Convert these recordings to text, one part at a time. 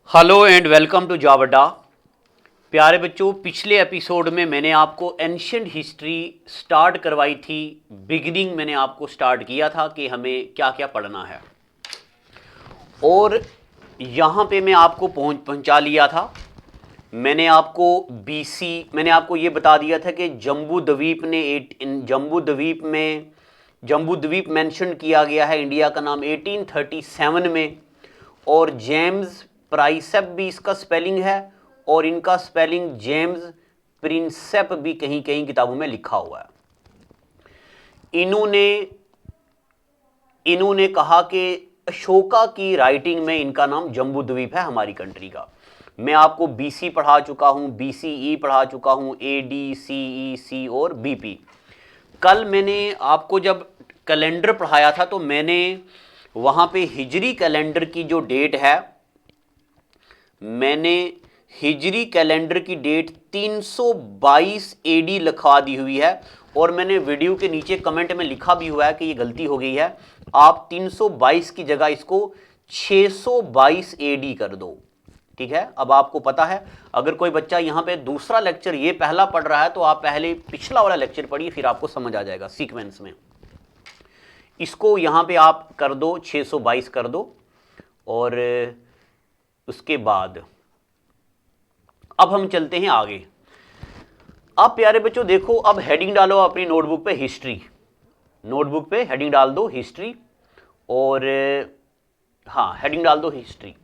Hello and welcome to job Adda. प्यारे बच्चों, पिछले एपिसोड में मैंने आपको एंशियंट हिस्ट्री स्टार्ट करवाई थी। बिगिनिंग मैंने आपको स्टार्ट किया था कि हमें क्या क्या पढ़ना है, और यहाँ पे मैं आपको पहुँचा लिया था। मैंने आपको ये बता दिया था कि जम्बू द्वीप मेंशन किया गया है इंडिया का नाम 1837 में, और जेम्स प्राइसेप भी इसका स्पेलिंग है, और इनका स्पेलिंग जेम्स प्रिंसेप भी कहीं कहीं किताबों में लिखा हुआ है। इन्होंने कहा कि अशोका की राइटिंग में इनका नाम जम्बू द्वीप है हमारी कंट्री का। मैं आपको बीसी पढ़ा चुका हूं, बीसीई पढ़ा चुका हूं, एडी, सीई, सी और बीपी। कल मैंने आपको जब कैलेंडर पढ़ाया था तो मैंने वहां पे हिजरी कैलेंडर की जो डेट है, मैंने हिजरी कैलेंडर की डेट 322 एडी लिखवा दी हुई है, और मैंने वीडियो के नीचे कमेंट में लिखा भी हुआ है कि ये गलती हो गई है, आप 322 की जगह इसको 622 एडी कर दो। ठीक है, अब आपको पता है। अगर कोई बच्चा यहां पे दूसरा लेक्चर ये पहला पढ़ रहा है तो आप पहले पिछला वाला लेक्चर पढ़िए, फिर आपको समझ आ जाएगा सीक्वेंस में। इसको यहां पे आप कर दो, 622 कर दो, और उसके बाद अब हम चलते हैं आगे। अब प्यारे बच्चों देखो, अब हेडिंग डालो अपनी नोटबुक पे हिस्ट्री। नोटबुक पे हेडिंग डाल दो हिस्ट्री, और हाँ, हेडिंग डाल दो हिस्ट्री।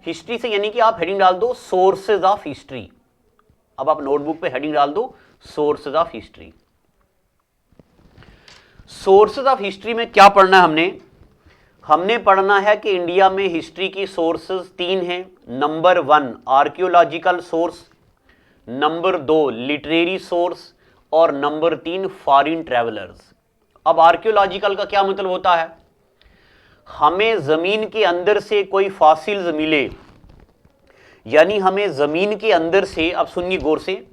हिस्ट्री से यानी कि आप हेडिंग डाल दो सोर्सेज ऑफ हिस्ट्री। अब आप नोटबुक पे हेडिंग डाल दो sources of history. Sources of history में क्या पढ़ना है हमने पढ़ना है कि इंडिया में हिस्ट्री की सोर्सेज 3 हैं। Number 1 archaeological source, number 2 literary source, और नंबर 3 फॉरेन ट्रैवलर्स। अब आर्कियोलॉजिकल का क्या मतलब होता है? हमें जमीन के अंदर से कोई फॉसिल्स मिले, यानी हमें जमीन के अंदर से, अब सुनिए गौर से,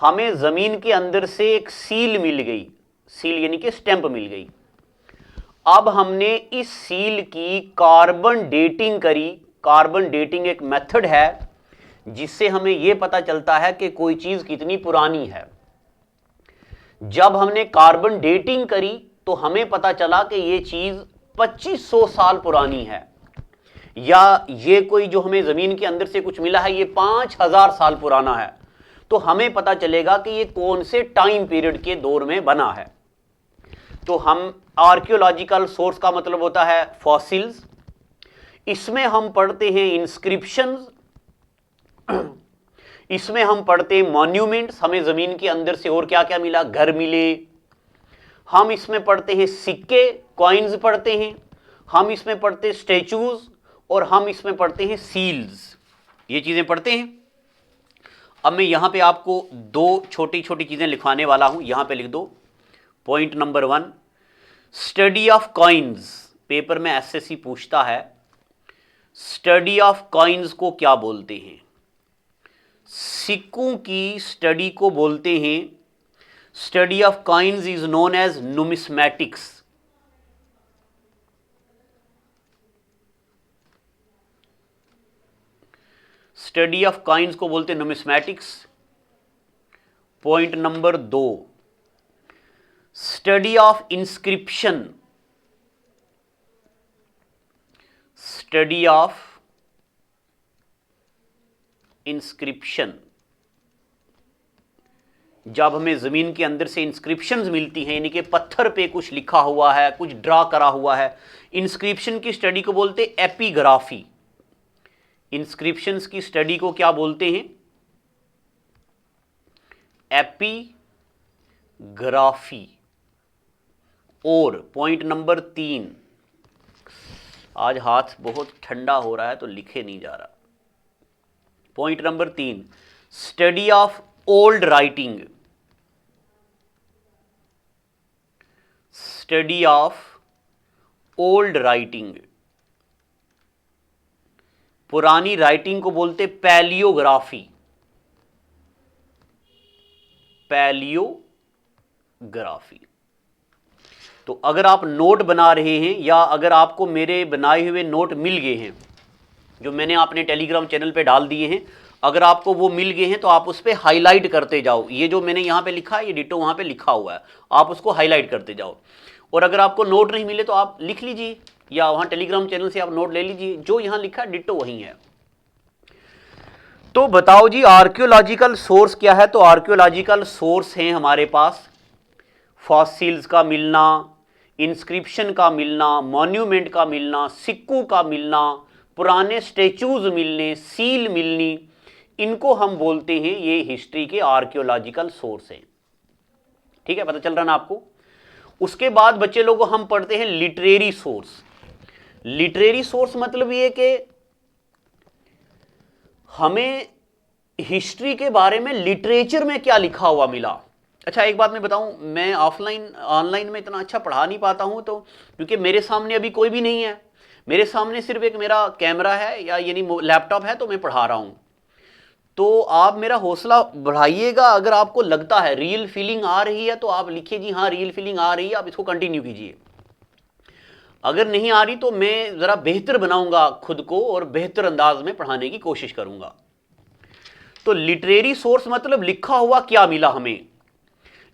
हमें जमीन के अंदर से एक सील मिल गई। सील यानी कि स्टैंप मिल गई। अब हमने इस सील की कार्बन डेटिंग करी। कार्बन डेटिंग एक मेथड है जिससे हमें यह पता चलता है कि कोई चीज कितनी पुरानी है। जब हमने कार्बन डेटिंग करी तो हमें पता चला कि यह चीज 2500 साल पुरानी है, या ये कोई जो हमें जमीन के अंदर से कुछ मिला है ये 5000 साल पुराना है, तो हमें पता चलेगा कि ये कौन से टाइम पीरियड के दौर में बना है। तो हम आर्कियोलॉजिकल सोर्स का मतलब होता है फॉसिल्स। इसमें हम पढ़ते हैं इंस्क्रिप्शंस, इसमें हम पढ़ते हैं मॉन्यूमेंट्स, हमें जमीन के अंदर से और क्या क्या मिला, घर मिले। हम इसमें पढ़ते हैं सिक्के, कॉइन्स पढ़ते हैं। हम इसमें पढ़ते हैं स्टैचूज, और हम इसमें पढ़ते हैं सील्स। ये चीजें पढ़ते हैं। अब मैं यहां पे आपको दो छोटी छोटी चीजें लिखवाने वाला हूं, यहां पे लिख दो। Point number 1, study of coins. Paper में एसएससी पूछता है स्टडी ऑफ कॉइन्स को क्या बोलते हैं। सिक्कों की स्टडी को बोलते हैं, study of coins is known as numismatics. Study of coins को बोलते हैं numismatics. Point number 2, study of inscription. Study of inscription, जब हमें जमीन के अंदर से इंस्क्रिप्शंस मिलती हैं, यानी कि पत्थर पे कुछ लिखा हुआ है, कुछ ड्रा करा हुआ है, इंस्क्रिप्शन की स्टडी को बोलते हैं एपिग्राफी। इंस्क्रिप्शंस की स्टडी को क्या बोलते हैं? एपिग्राफी। और पॉइंट नंबर 3, आज हाथ बहुत ठंडा हो रहा है तो लिखे नहीं जा रहा। Point number 3, study of old writing. Study of old writing, पुरानी राइटिंग को बोलते पैलियोग्राफी। पैलियोग्राफी। तो अगर आप नोट बना रहे हैं, या अगर आपको मेरे बनाए हुए नोट मिल गए हैं, जो मैंने अपने टेलीग्राम चैनल पे डाल दिए हैं, अगर आपको वो मिल गए हैं तो आप उस पर हाईलाइट करते जाओ। ये जो मैंने यहाँ पे लिखा है ये डिटो वहाँ पे लिखा हुआ है, आप उसको हाईलाइट करते जाओ। और अगर आपको नोट नहीं मिले तो आप लिख लीजिए या वहाँ टेलीग्राम चैनल से आप नोट ले लीजिए, जो यहाँ लिखा है डिटो वही है। तो बताओ जी आर्कियोलॉजिकल सोर्स क्या है? तो आर्कियोलॉजिकल सोर्स हैं हमारे पास फॉसिल्स का मिलना, इंस्क्रिप्शन का मिलना, मॉन्यूमेंट का मिलना, सिक्कों का मिलना, पुराने स्टेचूज मिलने, सील मिलनी, इनको हम बोलते हैं ये हिस्ट्री के आर्कियोलॉजिकल सोर्स हैं। ठीक है, पता चल रहा ना आपको? उसके बाद बच्चे लोगों हम पढ़ते हैं लिटरेरी सोर्स। लिटरेरी सोर्स मतलब ये कि हमें हिस्ट्री के बारे में लिटरेचर में क्या लिखा हुआ मिला। अच्छा एक बात मैं बताऊं, मैं ऑनलाइन में इतना अच्छा पढ़ा नहीं पाता हूं, तो क्योंकि मेरे सामने अभी कोई भी नहीं है, मेरे सामने सिर्फ एक मेरा कैमरा है या यानी लैपटॉप है, तो मैं पढ़ा रहा हूं। तो आप मेरा हौसला बढ़ाइएगा, अगर आपको लगता है रियल फीलिंग आ रही है तो आप लिखिए जी हाँ रियल फीलिंग आ रही है, आप इसको कंटिन्यू कीजिए। अगर नहीं आ रही तो मैं ज़रा बेहतर बनाऊंगा खुद को और बेहतर अंदाज में पढ़ाने की कोशिश करूंगा। तो लिटरेरी सोर्स मतलब लिखा हुआ क्या मिला हमें।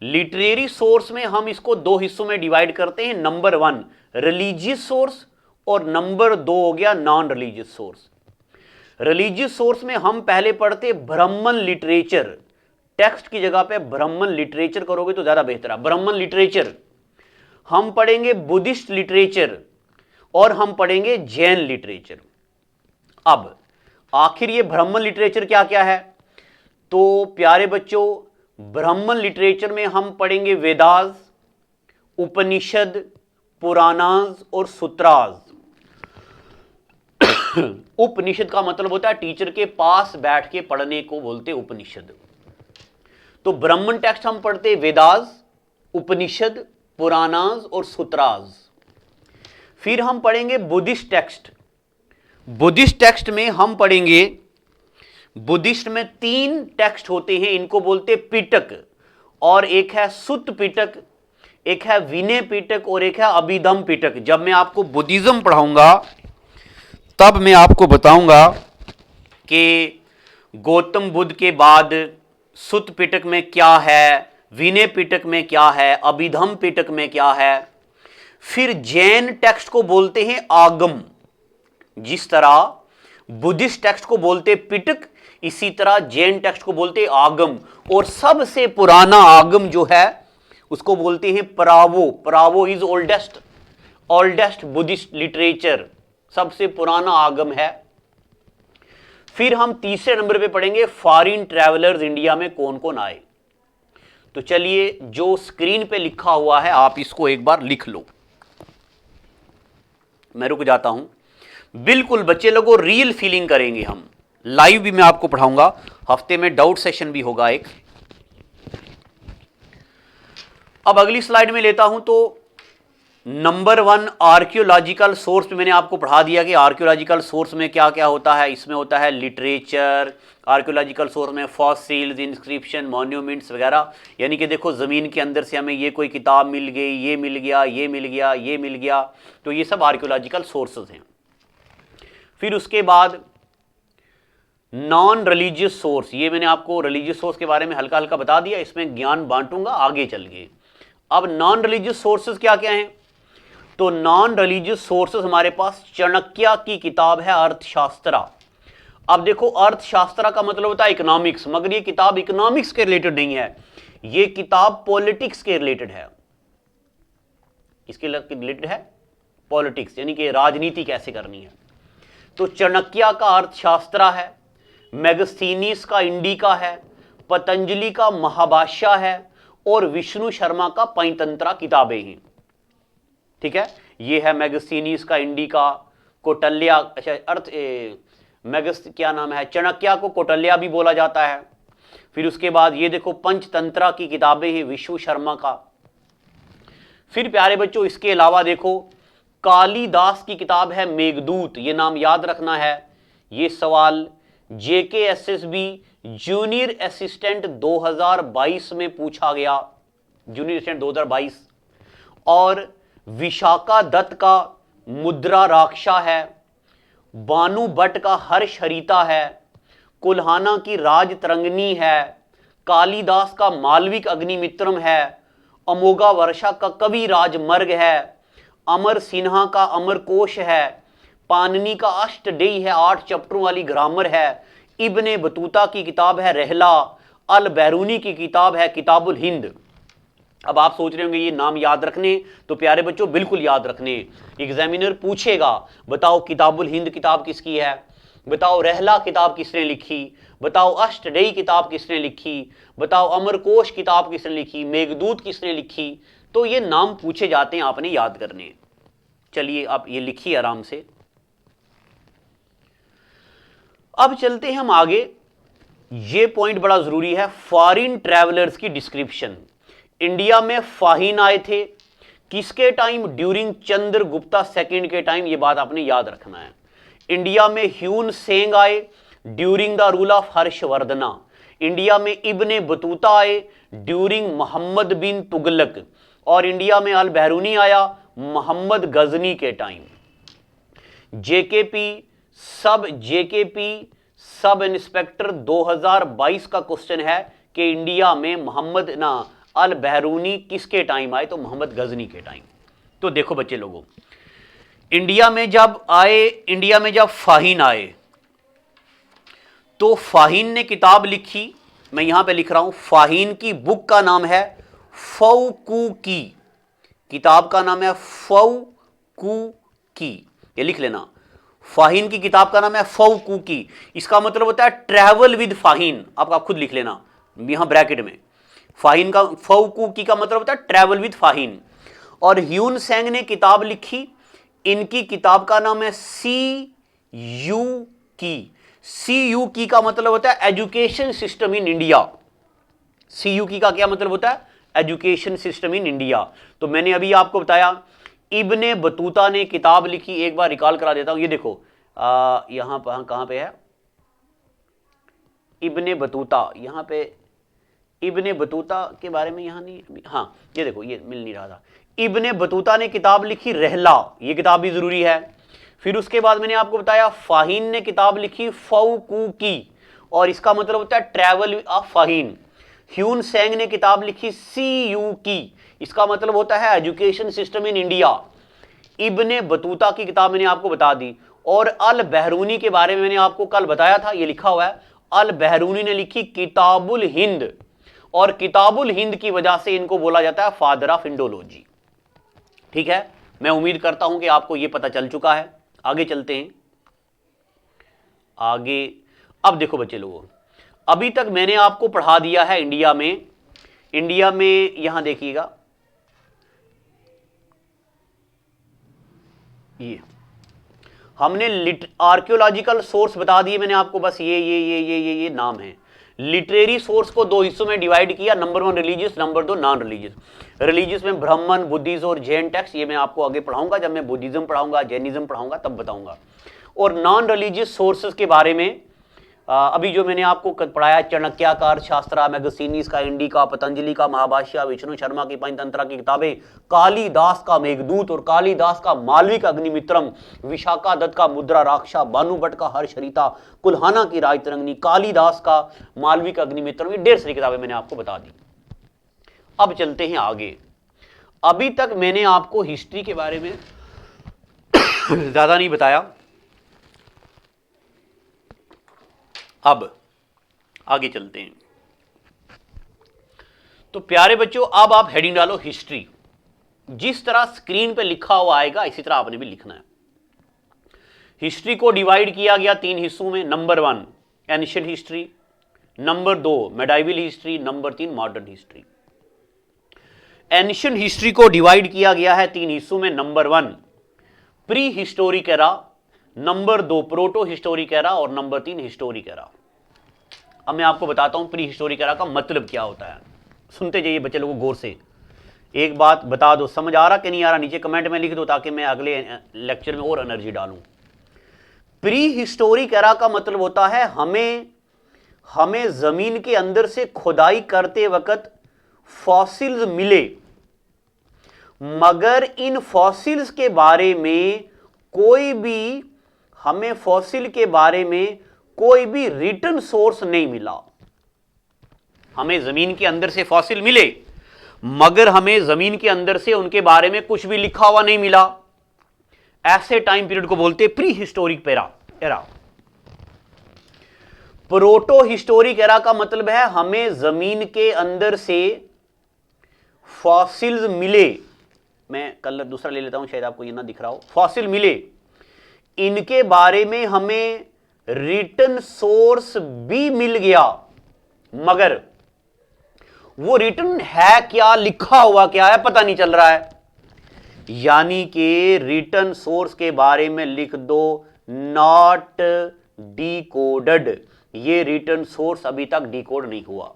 लिटरेरी सोर्स में हम इसको दो हिस्सों में डिवाइड करते हैं, नंबर 1 रिलीजियस सोर्स और नंबर 2 हो गया non religious source. Religious source में हम पहले पढ़ते ब्राह्मण लिटरेचर, टेक्स्ट की जगह पे ब्राह्मण लिटरेचर करोगे तो ज्यादा बेहतर है। ब्राह्मण लिटरेचर हम पढ़ेंगे, बुद्धिस्ट लिटरेचर और हम पढ़ेंगे जैन लिटरेचर। अब आखिर ये ब्राह्मण लिटरेचर क्या क्या है? तो प्यारे बच्चों ब्राह्मण लिटरेचर में हम पढ़ेंगे वेदास, उपनिषद, पुराणास और सूत्रास। उपनिषद का मतलब होता है टीचर के पास बैठ के पढ़ने को बोलते उपनिषद। तो ब्राह्मण टेक्स्ट हम पढ़ते वेदास, उपनिषद, पुराणास और सूत्रास। फिर हम पढ़ेंगे बुद्धिस्ट टेक्स्ट। बुद्धिस्ट टेक्स्ट में हम पढ़ेंगे, बुद्धिस्ट में 3 टेक्स्ट होते हैं, इनको बोलते पिटक, और एक है सुत्त पिटक, एक है विनय पिटक और एक है अभिधम पिटक। जब मैं आपको बुद्धिज्म पढ़ाऊंगा तब मैं आपको बताऊंगा कि गौतम बुद्ध के बाद सुत्त पिटक में क्या है, विनय पिटक में क्या है, अभिधम पिटक में क्या है। फिर जैन टेक्स्ट को बोलते हैं आगम। जिस तरह बुद्धिस्ट टेक्स्ट को बोलते पिटक, इसी तरह जैन टेक्स्ट को बोलते आगम। और सबसे पुराना आगम जो है उसको बोलते हैं परावो। परावो इज ओल्डेस्ट बुद्धिस्ट लिटरेचर, सबसे पुराना आगम है। फिर हम तीसरे नंबर पे पढ़ेंगे फॉरेन ट्रैवलर्स इंडिया में कौन कौन आए। तो चलिए जो स्क्रीन पे लिखा हुआ है आप इसको एक बार लिख लो। मैं रुक जाता हूं। बिल्कुल बच्चे लोगों रियल फीलिंग करेंगे हम, लाइव भी मैं आपको पढ़ाऊंगा, हफ्ते में डाउट सेशन भी होगा एक। अब अगली स्लाइड में लेता हूं। तो नंबर 1 आर्कियोलॉजिकल सोर्स पे मैंने आपको पढ़ा दिया कि आर्कियोलॉजिकल सोर्स में क्या क्या होता है। इसमें होता है लिटरेचर, आर्कियोलॉजिकल सोर्स में फॉसिल्स, इंस्क्रिप्शन, मॉन्यूमेंट्स वगैरह। यानी कि देखो ज़मीन के अंदर से हमें ये कोई किताब मिल गई, ये मिल गया, ये मिल गया, ये मिल गया, तो ये सब आर्कियोलॉजिकल सोर्सेज हैं। फिर उसके बाद नॉन रिलीजियस सोर्स, ये मैंने आपको रिलीजियस सोर्स के बारे में हल्का हल्का बता दिया, इसमें ज्ञान बांटूंगा आगे चल के। अब नॉन रिलीजियस सोर्सेज क्या क्या हैं? तो नॉन रिलीजियस सोर्सेज हमारे पास चाणक्य की किताब है अर्थशास्त्र। अब देखो अर्थशास्त्र का मतलब होता है इकोनॉमिक्स, मगर ये किताब इकोनॉमिक्स के रिलेटेड नहीं है, ये किताब पॉलिटिक्स के रिलेटेड है। इसके रिलेटेड है पॉलिटिक्स, यानी कि राजनीति कैसे करनी है। तो चाणक्य का अर्थशास्त्र है, मैगस्थीनिस का इंडिका है, पतंजलि का महाभाष्य है और विष्णु शर्मा का पंचतंत्र किताबें हैं। ठीक है, ये है मैगस्थीनिस का इंडिका, कौटिल्य, अच्छा क्या नाम है, चाणक्य को कौटिल्य भी बोला जाता है। फिर उसके बाद ये देखो पंचतंत्र की किताबें हैं विष्णु शर्मा का। फिर प्यारे बच्चों इसके अलावा देखो कालिदास की किताब है मेघदूत, ये नाम याद रखना है। ये सवाल JKSSB जूनियर असिस्टेंट 2022 में पूछा गया, जूनियर असिस्टेंट 2022। और विशाखा दत्त का मुद्रा राक्षा है, बानु भट्ट का हर्ष हरिता है, कुल्हाना की राज तरंगनी है, कालिदास का मालविक अग्निमित्रम है, अमोघा वर्षा का कवि राजमर्ग है, अमर सिन्हा का अमरकोश है, पाणिनि का अष्टदेई है, 8 चैप्टरों वाली ग्रामर है, इब्ने बतूता की किताब है रहला, अल बैरूनी की किताब है किताबुल हिंद। अब आप सोच रहे होंगे ये नाम याद रखने, तो प्यारे बच्चों बिल्कुल याद रखने। एग्जामिनर पूछेगा बताओ किताबुल हिंद किताब किसकी है, बताओ रहला किताब किसने लिखी, बताओ अष्टदेई किताब किसने लिखी, बताओ अमरकोश किताब किसने लिखी, मेघदूत किसने लिखी, तो ये नाम पूछे जाते हैं, आपने याद करने। चलिए आप ये लिखिए आराम से। अब चलते हैं हम आगे, ये पॉइंट बड़ा जरूरी है, फॉरेन ट्रैवलर्स की डिस्क्रिप्शन। इंडिया में फाहिन आए थे किसके टाइम, ड्यूरिंग चंद्रगुप्ता सेकंड के टाइम, ये बात आपने याद रखना है। इंडिया में ह्यून सेंग आए during the rule of Harshavardhana. India में इब्ने बतूता आए ड्यूरिंग मोहम्मद बिन तुगलक, और इंडिया में अल बैरूनी आया मोहम्मद गजनी के टाइम। जेकेपी सब इंस्पेक्टर 2022 का क्वेश्चन है कि इंडिया में मोहम्मद अल बैरूनी किसके टाइम आए, तो मोहम्मद गजनी के टाइम। तो देखो बच्चे लोगों, इंडिया में जब फाहिन आए तो फाहिन ने किताब लिखी, मैं यहां पे लिख रहा हूं, फाहिन की बुक का नाम है फौकूकी, किताब का नाम है फौकूकी, ये लिख लेना। फाहिन की किताब का नाम है फौकूकी, इसका मतलब होता है ट्रैवल विद फाहिन, आप खुद लिख लेना यहां ब्रैकेट में। फाहिन का फौकूकी का मतलब होता है ट्रैवल विद फाहिन। और ह्यून सेंग ने किताब लिखी, इनकी किताब का नाम है सी यू की का मतलब होता है education system in India. C U की का क्या मतलब होता है, एजुकेशन सिस्टम इन इंडिया। तो मैंने अभी आपको बताया इब्ने बतूता ने किताब लिखी, एक बार रिकॉल करा देता हूं, ये देखो यहां पर कहां पे है इब्ने बतूता, यहां पे इब्ने बतूता के बारे में यहां नहीं, हाँ ये देखो ये मिल नहीं रहा था। इब्ने बतूता ने किताब लिखी रहला, ये किताब भी जरूरी है। फिर उसके बाद मैंने आपको बताया फाहिन ने किताब लिखी फौकूकी, और इसका मतलब होता है travel of Fahien. Hiuen Tsang ने किताब लिखी CU की, इसका मतलब होता है education system in India. Ibn Battuta की किताब मैंने आपको बता दी। और अल बहरूनी के बारे में मैंने आपको कल बताया था, ये लिखा हुआ है, अल बहरूनी ने लिखी किताबुल हिंद, और किताबुल हिंद की वजह से इनको बोला जाता है फादर ऑफ इंडोलॉजी। ठीक है, मैं उम्मीद करता हूं कि आपको यह पता चल चुका है। आगे चलते हैं आगे। अब देखो बच्चे लोगों, अभी तक मैंने आपको पढ़ा दिया है इंडिया में यहां देखिएगा, ये हमने आर्कियोलॉजिकल सोर्स बता दिए मैंने आपको, बस ये नाम है। लिटरेरी सोर्स को 2 हिस्सों में डिवाइड किया, number 1 religious, number 2 non religious. Religious में ब्राह्मण, बुद्धिज्म और जैन टेक्स्ट, ये मैं आपको आगे पढ़ाऊंगा, जब मैं बुद्धिज्म पढ़ाऊंगा, जैनिज्म पढ़ाऊंगा तब बताऊंगा। और नॉन रिलीजियस सोर्सेज के बारे में अभी जो मैंने आपको पढ़ाया, चाणक्याकार शास्त्रा, मैगजीनीस का, इंडिका, पतंजलि का महाभाष्य, विष्णु शर्मा की पंचतंत्रा की किताबें, कालिदास का मेघदूत और कालिदास का मालविक अग्निमित्रम, विशाखा दत्त का मुद्रा राक्षा, बानु भट्ट का हर्षरिता, कुल्हाना की राजतरंगिणी, कालिदास का मालविक अग्निमित्रम, ये 150 सारी किताबें मैंने आपको बता दी। अब चलते हैं आगे। अभी तक मैंने आपको हिस्ट्री के बारे में ज्यादा नहीं बताया, अब आगे चलते हैं। तो प्यारे बच्चों, अब आप हेडिंग डालो हिस्ट्री, जिस तरह स्क्रीन पे लिखा हुआ आएगा इसी तरह आपने भी लिखना है। हिस्ट्री को डिवाइड किया गया 3 हिस्सों में, number 1 ancient history, number 2 medieval history, number 3 modern history. Ancient history को डिवाइड किया गया है 3 हिस्सों में, number 1 pre historic era, number 2 proto historic era, और नंबर 3 हिस्टोरिक एरा। अब मैं आपको बताता हूं प्री हिस्टोरिक एरा का मतलब क्या होता है। सुनते जाइए बच्चे लोगों गौर से, एक बात बता दो, समझ आ रहा कि नहीं आ रहा नीचे कमेंट में लिख दो, ताकि मैं अगले लेक्चर में और एनर्जी डालूं। प्री हिस्टोरिक एरा का मतलब होता है हमें जमीन के अंदर से खुदाई करते वक्त फॉसिल्स मिले, मगर इन फॉसिल्स के बारे में कोई भी हमें फॉसिल के बारे में कोई भी रिटन सोर्स नहीं मिला। हमें जमीन के अंदर से फॉसिल मिले, मगर हमें जमीन के अंदर से उनके बारे में कुछ भी लिखा हुआ नहीं मिला। ऐसे टाइम पीरियड को बोलते pre historic era. Proto historic era का मतलब है हमें जमीन के अंदर से फॉसिल्स मिले। मैं कलर दूसरा ले लेता हूं, शायद आपको ये ना दिख रहा हो। फॉसिल मिले, इनके बारे में हमें रिटन सोर्स भी मिल गया, मगर वो रिटन है क्या, लिखा हुआ क्या है, पता नहीं चल रहा है। यानी कि रिटन सोर्स के बारे में लिख दो नॉट डिकोडेड। ये रिटन सोर्स अभी तक डिकोड नहीं हुआ।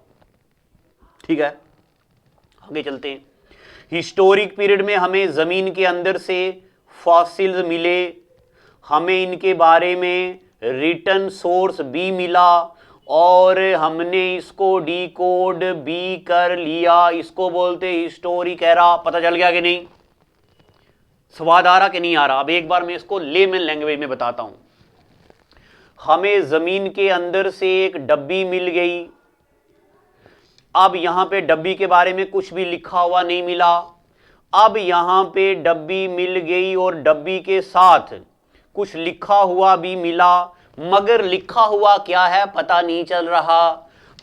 ठीक है, आगे चलते हैं। हिस्टोरिक पीरियड में हमें जमीन के अंदर से फॉसिल्स मिले, हमें इनके बारे में रिटन सोर्स भी मिला और हमने इसको डिकोड भी कर लिया। इसको बोलते हिस्टोरिक एरा। पता चल गया कि नहीं? स्वाद आ रहा कि नहीं आ रहा? अब एक बार मैं इसको लेमन लैंग्वेज में बताता हूं। हमें जमीन के अंदर से एक डब्बी मिल गई। अब यहां पे डब्बी के बारे में कुछ भी लिखा हुआ नहीं मिला। अब यहां पे डब्बी मिल गई और डब्बी के साथ कुछ लिखा हुआ भी मिला, मगर लिखा हुआ क्या है पता नहीं चल रहा।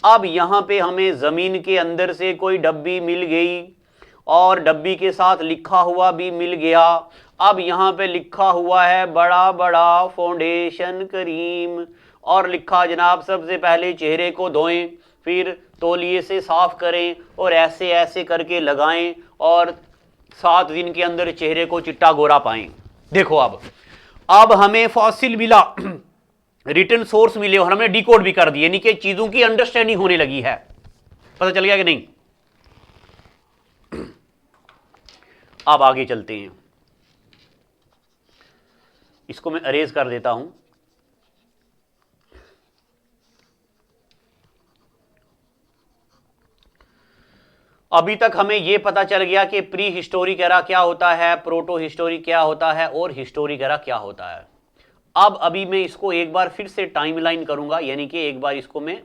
अब यहां पे हमें जमीन के अंदर से कोई डब्बी मिल गई और डब्बी के साथ लिखा हुआ भी मिल गया। अब यहां पे लिखा हुआ है बड़ा बड़ा फाउंडेशन करीम, और लिखा जनाब सबसे पहले चेहरे को धोएं, फिर तौलिए से साफ करें और ऐसे ऐसे करके लगाएं और 7 दिन के अंदर चेहरे को चिट्टा गोरा पाएं। देखो अब हमें फॉसिल मिला, रिटन सोर्स मिले और हमने डिकोड भी कर दिए, यानी कि चीजों की अंडरस्टैंडिंग होने लगी है। पता चल गया कि नहीं? अब आगे चलते हैं। इसको मैं अरेज कर देता हूं। अभी तक हमें यह पता चल गया कि प्री हिस्टोरिक एरा क्या होता है, प्रोटो हिस्टोरिक क्या होता है और हिस्टोरिक एरा क्या होता है। अब अभी मैं इसको एक बार फिर से टाइमलाइन करूंगा, यानी कि एक बार इसको मैं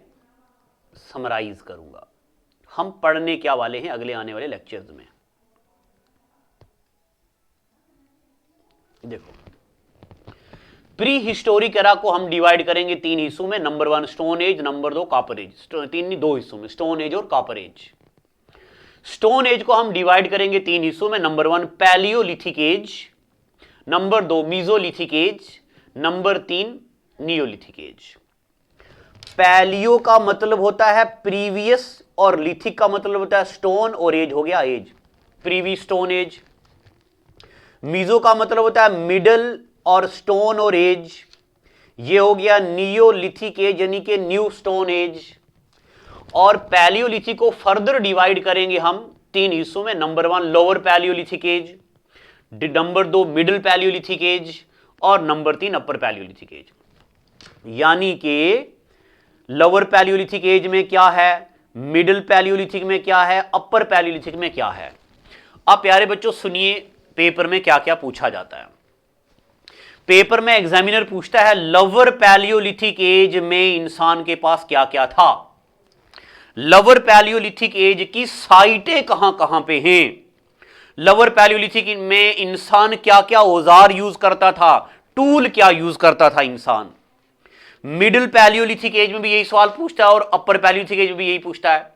समराइज करूंगा। हम पढ़ने क्या वाले हैं अगले आने वाले लेक्चर्स में। देखो, प्री हिस्टोरिक एरा को हम डिवाइड करेंगे 3 हिस्सों में। Number 1 stone age, number 2 copper age. 2 हिस्सों में, स्टोन एज और कॉपर एज। स्टोन एज को हम डिवाइड करेंगे 3 हिस्सों में। Number 1 palaeolithic age, number 2 mesolithic age, number 3 neolithic age. Palaeo का मतलब होता है प्रीवियस और लिथिक का मतलब होता है स्टोन और एज हो गया age, previous stone age. Meso का मतलब होता है मिडल और स्टोन और एज, ये हो गया नियोलिथिक एज यानी कि न्यू स्टोन एज। और पैलियोलिथिक को फर्दर डिवाइड करेंगे हम 3 हिस्सों में। Number 1 lower palaeolithic age, number 2 middle palaeolithic age और नंबर 3 अपर पैलियोलिथिक एज। यानी कि लोअर पैलियोलिथिक एज में क्या है, मिडिल पैलियोलिथिक में क्या है, अपर पैलियोलिथिक में क्या है। अब प्यारे बच्चों सुनिए, पेपर में क्या क्या पूछा जाता है। पेपर में एग्जामिनर पूछता है लोअर पैलियोलिथिक एज में इंसान के पास क्या क्या था। लोअर पैलियोलिथिक एज की साइटें कहां कहां पे हैं। लोअर पैलियोलिथिक में इंसान क्या क्या औजार यूज करता था, टूल क्या यूज करता था इंसान। मिडिल पैलियोलिथिक एज में भी यही सवाल पूछता है और अपर पैलियोलिथिक एज में भी यही पूछता है।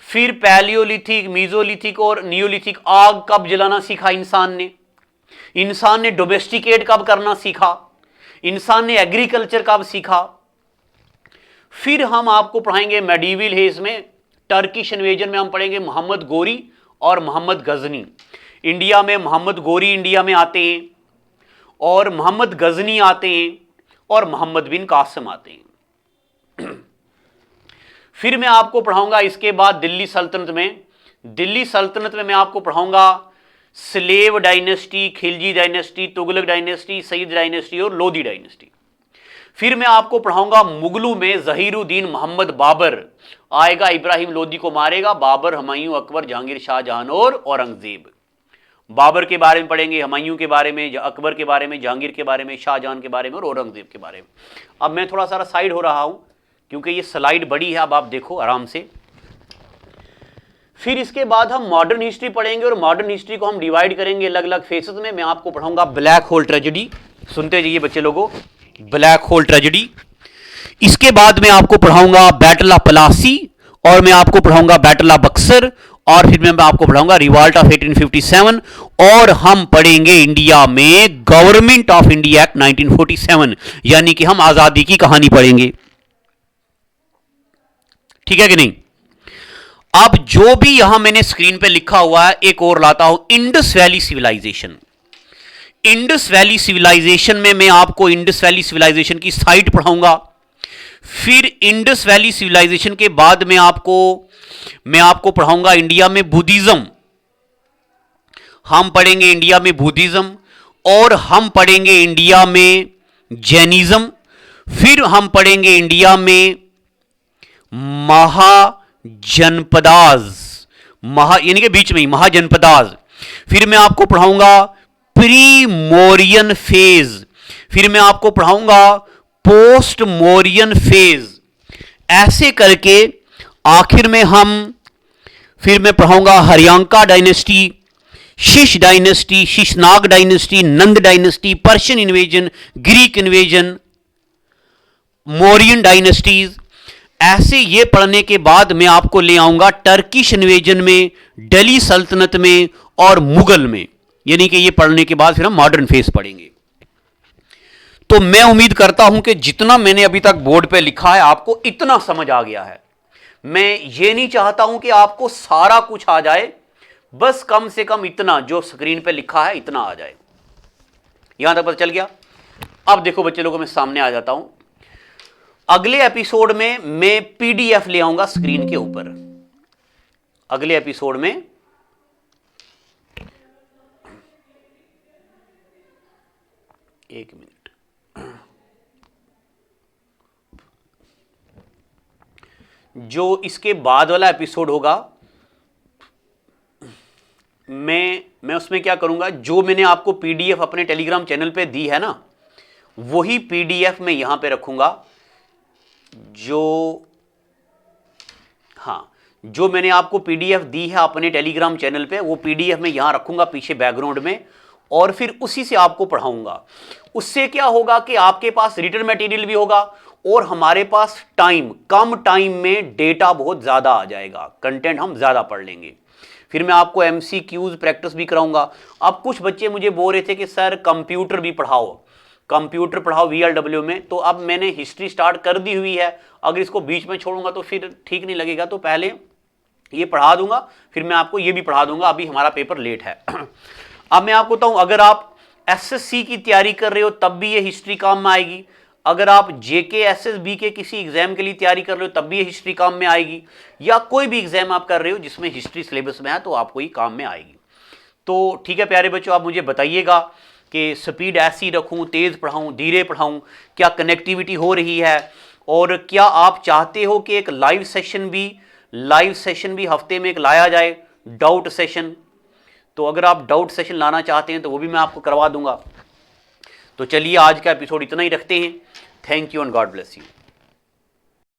फिर पैलियोलिथिक, मीजोलिथिक और नियोलिथिक, आग कब जलाना सीखा इंसान ने, इंसान ने डोमेस्टिकेट कब करना सीखा, इंसान ने एग्रीकल्चर कब सीखा। फिर हम आपको पढ़ाएंगे मेडिवल हेज में, टर्किश इन्वेजन में हम पढ़ेंगे मोहम्मद गोरी और मोहम्मद गजनी। इंडिया में मोहम्मद गोरी इंडिया में आते हैं और मोहम्मद गजनी आते हैं और मोहम्मद बिन कासिम आते हैं। फिर मैं आपको पढ़ाऊंगा इसके बाद दिल्ली सल्तनत में। दिल्ली सल्तनत में मैं आपको पढ़ाऊंगा slave dynasty, Khilji dynasty, Tughlaq dynasty, Sayyid dynasty और लोधी डायनेस्टी। फिर मैं आपको पढ़ाऊंगा मुगलों में जहीरुद्दीन मोहम्मद बाबर आएगा, इब्राहिम लोधी को मारेगा, बाबर, हुमायूं, अकबर, जहांगीर, शाहजहां और औरंगजेब। बाबर के बारे में पढ़ेंगे, हुमायूं के बारे में, अकबर के बारे में, जहांगीर के बारे में, शाहजहां के बारे में और औरंगजेब के बारे में। अब मैं थोड़ा सा साइड हो रहा हूं क्योंकि ये स्लाइड बड़ी है, अब आप देखो आराम से। फिर इसके बाद हम मॉडर्न हिस्ट्री पढ़ेंगे और मॉडर्न हिस्ट्री को हम डिवाइड करेंगे अलग अलग फेसेस में। मैं आपको पढ़ाऊंगा ब्लैक होल ट्रेजेडी, सुनते जाइए बच्चे लोगों, ब्लैक होल ट्रेजेडी। इसके बाद मैं आपको पढ़ाऊंगा बैटल ऑफ प्लासी, और मैं आपको पढ़ाऊंगा बैटल ऑफ बक्सर, और फिर मैं आपको पढ़ाऊंगा रिवॉल्ट ऑफ 1857, और हम पढ़ेंगे इंडिया में गवर्नमेंट ऑफ इंडिया एक्ट 1947, यानी कि हम आजादी की कहानी पढ़ेंगे। ठीक है कि नहीं? अब जो भी यहां मैंने स्क्रीन पे लिखा हुआ है, एक और लाता हूं, Indus valley civilisation. Indus valley civilisation में मैं आपको इंडस वैली सिविलाइजेशन की साइट पढ़ाऊंगा। फिर इंडस वैली सिविलाइजेशन के बाद मैं आपको पढ़ाऊंगा इंडिया में बुद्धिज्म। हम पढ़ेंगे इंडिया में बुद्धिज्म, और हम पढ़ेंगे इंडिया में जैनिज्म। फिर हम पढ़ेंगे इंडिया में महाजनपदाज, यानी कि बीच में ही महाजनपदाज। फिर मैं आपको पढ़ाऊंगा प्री मोरियन फेज। फिर मैं आपको पढ़ाऊंगा पोस्ट मोरियन फेज। ऐसे करके आखिर में फिर मैं पढ़ाऊंगा Haryanka dynasty, Shish dynasty, Shishunag dynasty, Nanda dynasty, Persian invasion, Greek invasion, Mauryan dynasties. ऐसे ये पढ़ने के बाद मैं आपको ले आऊंगा टर्किश इन्वेजन में, दिल्ली सल्तनत में और मुगल में। यानी कि ये पढ़ने के बाद फिर हम मॉडर्न फेज पढ़ेंगे। तो मैं उम्मीद करता हूं कि जितना मैंने अभी तक बोर्ड पे लिखा है आपको इतना समझ आ गया है। मैं ये नहीं चाहता हूं कि आपको सारा कुछ आ जाए, बस कम से कम इतना जो स्क्रीन पे लिखा है इतना आ जाए। यहां तक पता चल गया? अब देखो बच्चे लोगों, मैं सामने आ जाता हूं। अगले एपिसोड में मैं पीडीएफ ले आऊंगा स्क्रीन के ऊपर। अगले एपिसोड में एक मिनट, जो इसके बाद वाला एपिसोड होगा, मैं उसमें क्या करूंगा, जो मैंने आपको पीडीएफ अपने टेलीग्राम चैनल पे दी है ना, वही पीडीएफ मैं यहां पे रखूंगा। जो मैंने आपको पीडीएफ दी है अपने टेलीग्राम चैनल पे, वो पीडीएफ मैं यहां रखूंगा पीछे बैकग्राउंड में, और फिर उसी से आपको पढ़ाऊंगा। उससे क्या होगा कि आपके पास रिटन मटेरियल भी होगा और हमारे पास कम टाइम में डेटा बहुत ज्यादा आ जाएगा, कंटेंट हम ज्यादा पढ़ लेंगे। फिर मैं आपको एमसीक्यूज प्रैक्टिस भी कराऊंगा। अब कुछ बच्चे मुझे बोल रहे थे कि सर कंप्यूटर भी पढ़ाओ, कंप्यूटर पढ़ाओ वीएलडब्ल्यू में। तो अब मैंने हिस्ट्री स्टार्ट कर दी हुई है, अगर इसको बीच में छोड़ूंगा तो फिर ठीक नहीं लगेगा, तो पहले ये पढ़ा दूंगा, फिर मैं आपको ये भी पढ़ा दूंगा। अभी हमारा पेपर लेट है। अब मैं आपको बताऊं, अगर आप एसएससी की तैयारी कर रहे हो तब भी ये हिस्ट्री काम में आएगी। अगर आप जेके एसएसबी के किसी एग्जाम के लिए तैयारी कर रहे हो तब भी ये हिस्ट्री काम में आएगी, या कोई भी एग्जाम आप कर रहे हो जिसमें हिस्ट्री सिलेबस में है तो आपको ये काम में आएगी। तो ठीक है प्यारे बच्चों, आप मुझे बताइएगा कि स्पीड ऐसी रखूं, तेज पढ़ाऊं, धीरे पढ़ाऊं, क्या कनेक्टिविटी हो रही है, और क्या आप चाहते हो कि एक लाइव सेशन भी हफ्ते में एक लाया जाए, डाउट सेशन। तो अगर आप डाउट सेशन लाना चाहते हैं तो वो भी मैं आपको करवा दूंगा। तो चलिए आज का एपिसोड इतना ही रखते हैं। Thank you and God bless you.